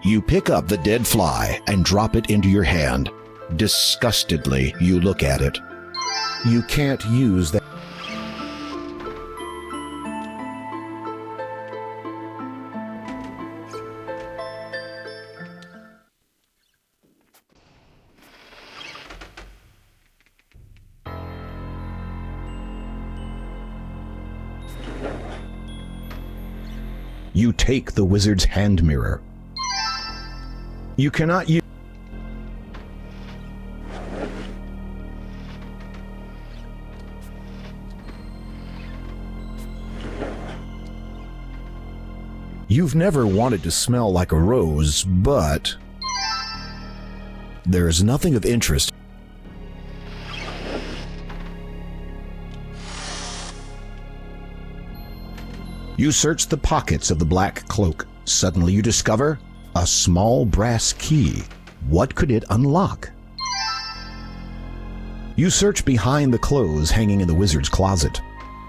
You pick up the dead fly and drop it into your hand. Disgustedly, you look at it. You can't use that. You take the wizard's hand mirror. You cannot use. You've never wanted to smell like a rose, but there is nothing of interest. You search the pockets of the black cloak. Suddenly you discover a small brass key. What could it unlock? You search behind the clothes hanging in the wizard's closet.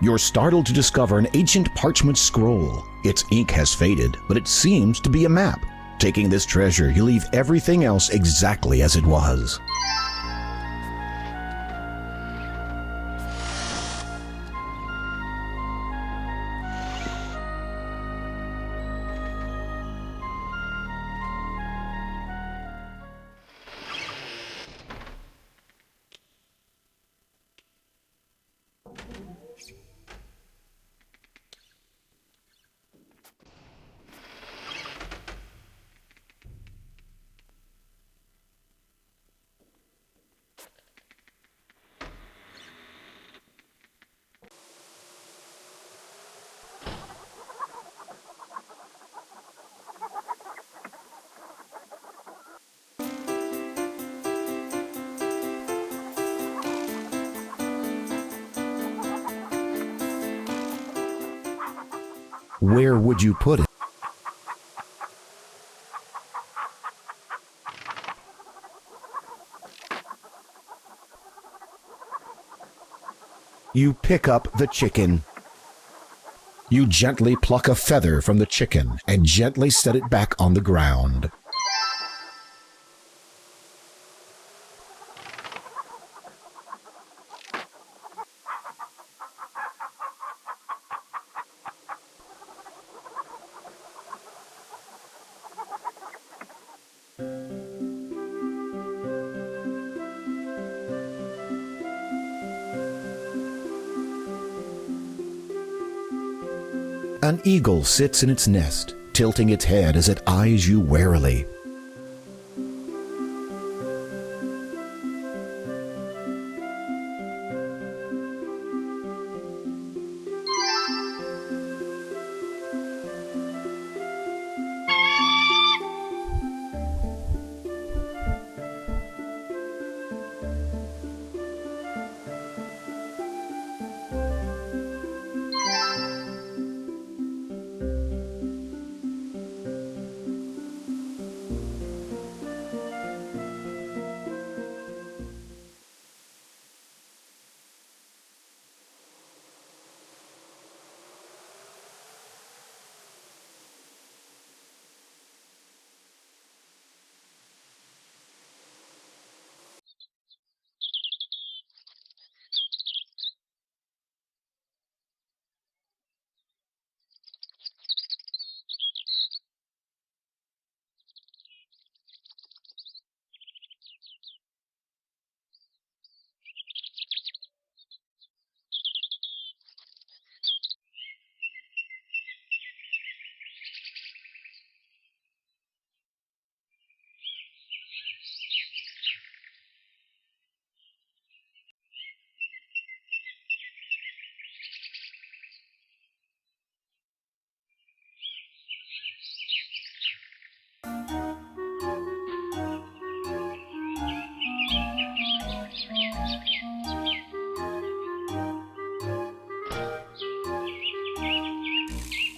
You're startled to discover an ancient parchment scroll. Its ink has faded, but it seems to be a map. Taking this treasure, you leave everything else exactly as it was. Where would you put it? You pick up the chicken. You gently pluck a feather from the chicken and gently set it back on the ground. An eagle sits in its nest, tilting its head as it eyes you warily.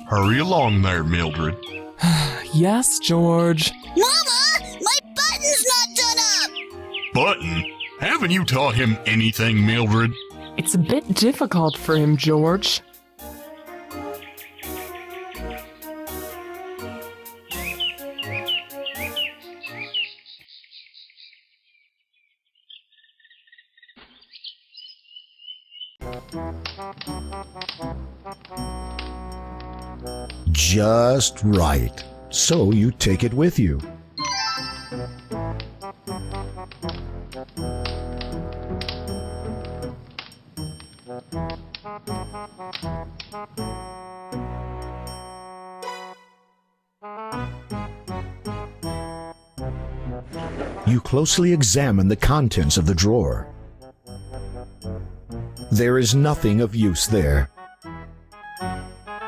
Hurry along there, Mildred. Yes, George. Mama, my button's not done up! Button? Haven't you taught him anything, Mildred? It's a bit difficult for him, George. Just right. So you take it with you. You closely examine the contents of the drawer. There is nothing of use there.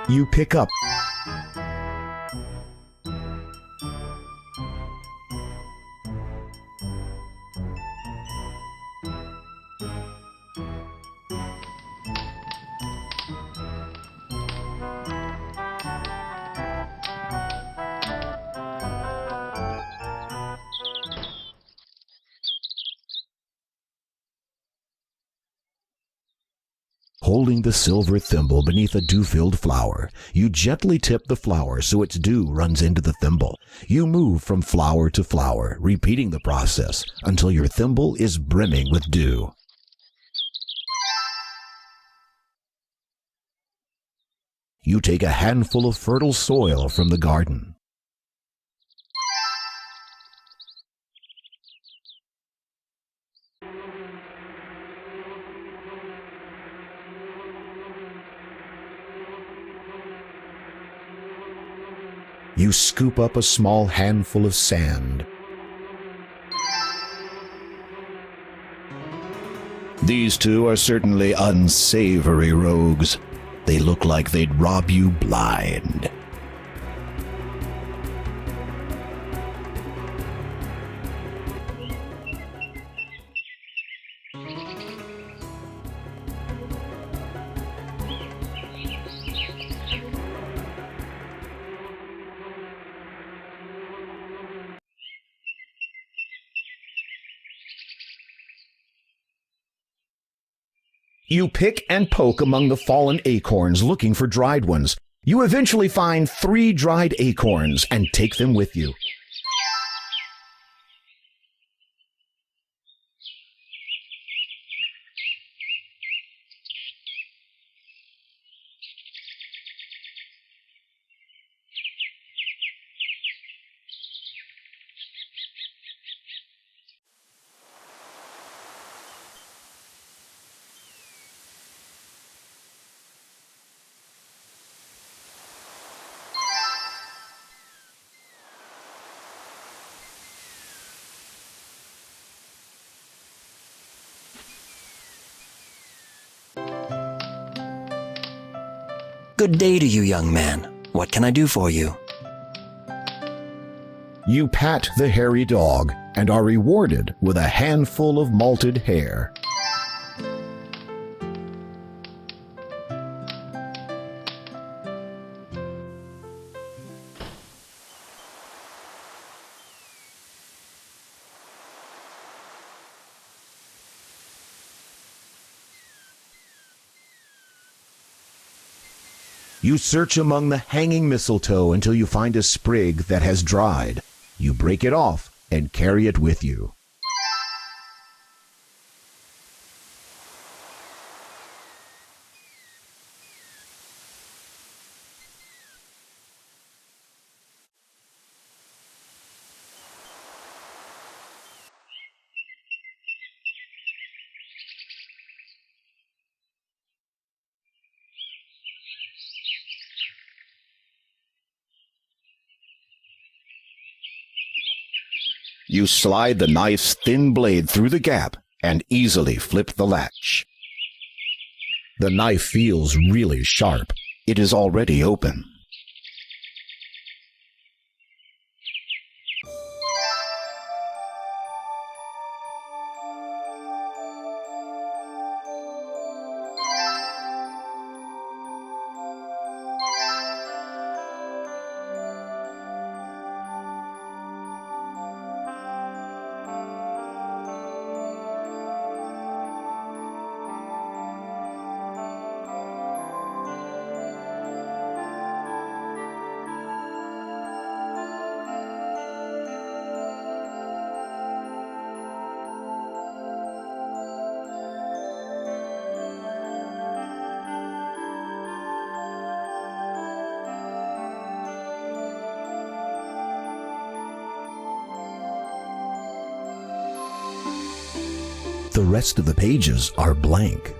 You pick up holding the silver thimble beneath a dew-filled flower. You gently tip the flower so its dew runs into the thimble. You move from flower to flower, repeating the process until your thimble is brimming with dew. You take a handful of fertile soil from the garden. You scoop up a small handful of sand. These two are certainly unsavory rogues. They look like they'd rob you blind. You pick and poke among the fallen acorns looking for dried ones. You eventually find 3 dried acorns and take them with you. Good day to you, young man. What can I do for you? You pat the hairy dog and are rewarded with a handful of malted hair. You search among the hanging mistletoe until you find a sprig that has dried. You break it off and carry it with you. You slide the knife's thin blade through the gap and easily flip the latch. The knife feels really sharp. It is already open. The rest of the pages are blank.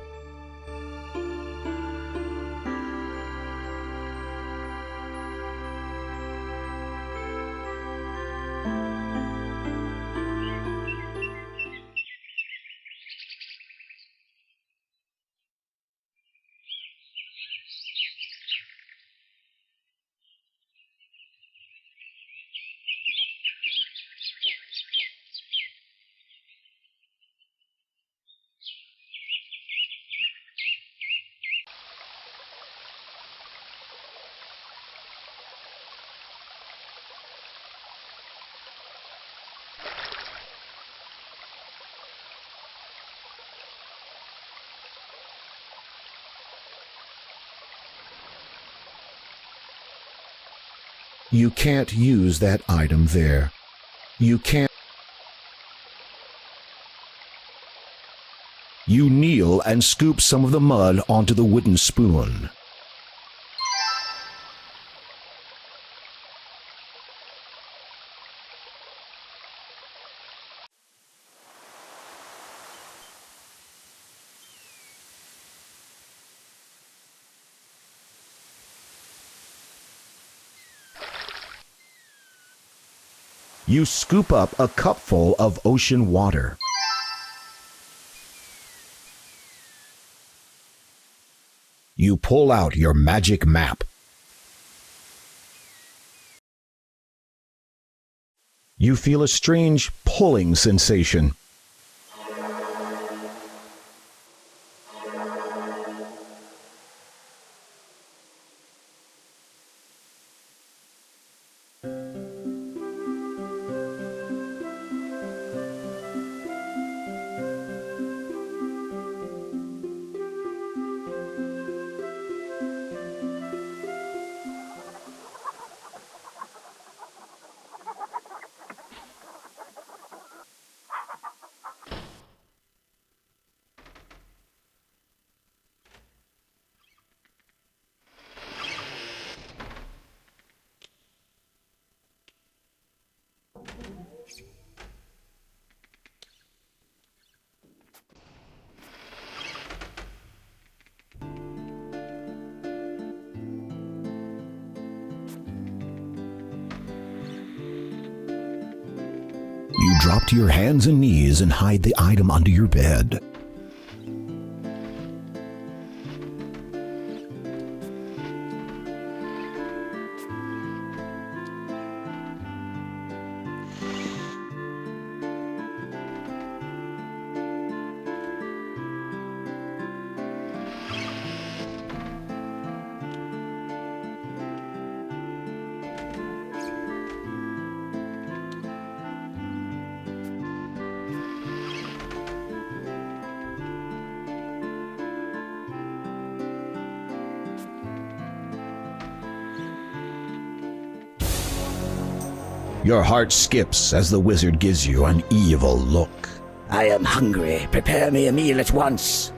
You can't use that item there. You can't. You kneel and scoop some of the mud onto the wooden spoon. You scoop up a cupful of ocean water. You pull out your magic map. You feel a strange pulling sensation. You drop to your hands and knees and hide the item under your bed. Your heart skips as the wizard gives you an evil look. I am hungry. Prepare me a meal at once.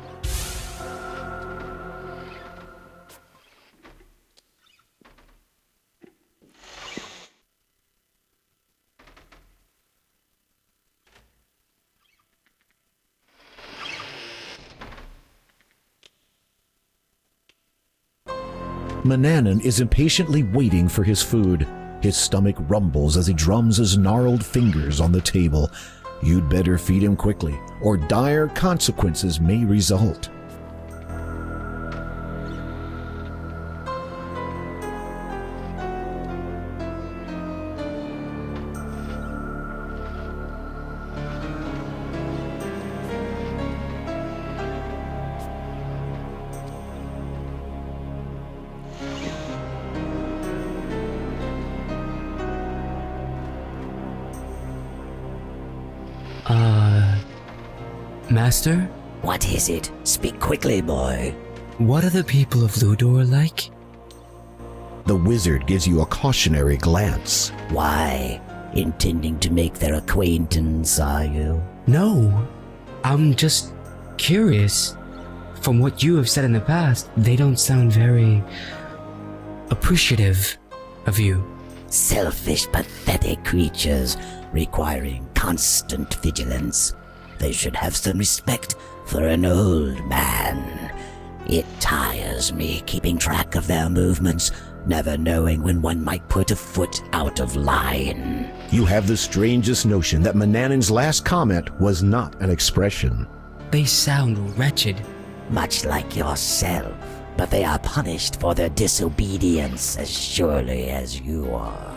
Mananan is impatiently waiting for his food. His stomach rumbles as he drums his gnarled fingers on the table. You'd better feed him quickly, or dire consequences may result. Master? What is it? Speak quickly, boy. What are the people of Ludor like? The wizard gives you a cautionary glance. Why? Intending to make their acquaintance, are you? No, I'm just curious. From what you have said in the past, they don't sound very appreciative of you. Selfish, pathetic creatures requiring constant vigilance. They should have some respect for an old man. It tires me keeping track of their movements, never knowing when one might put a foot out of line. You have the strangest notion that Manannan's last comment was not an expression. They sound wretched. Much like yourself, but they are punished for their disobedience as surely as you are.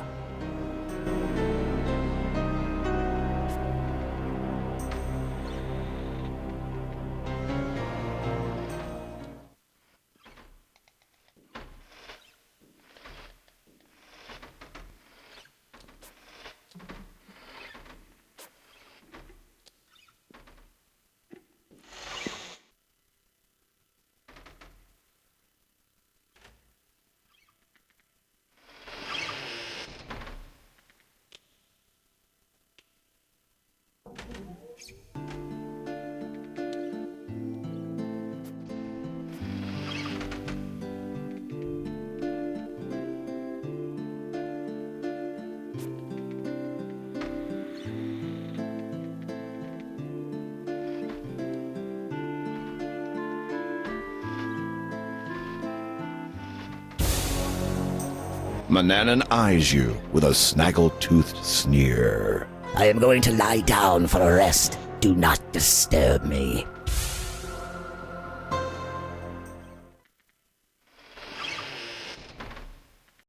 Manannan eyes you with a snaggle-toothed sneer. I am going to lie down for a rest. Do not disturb me.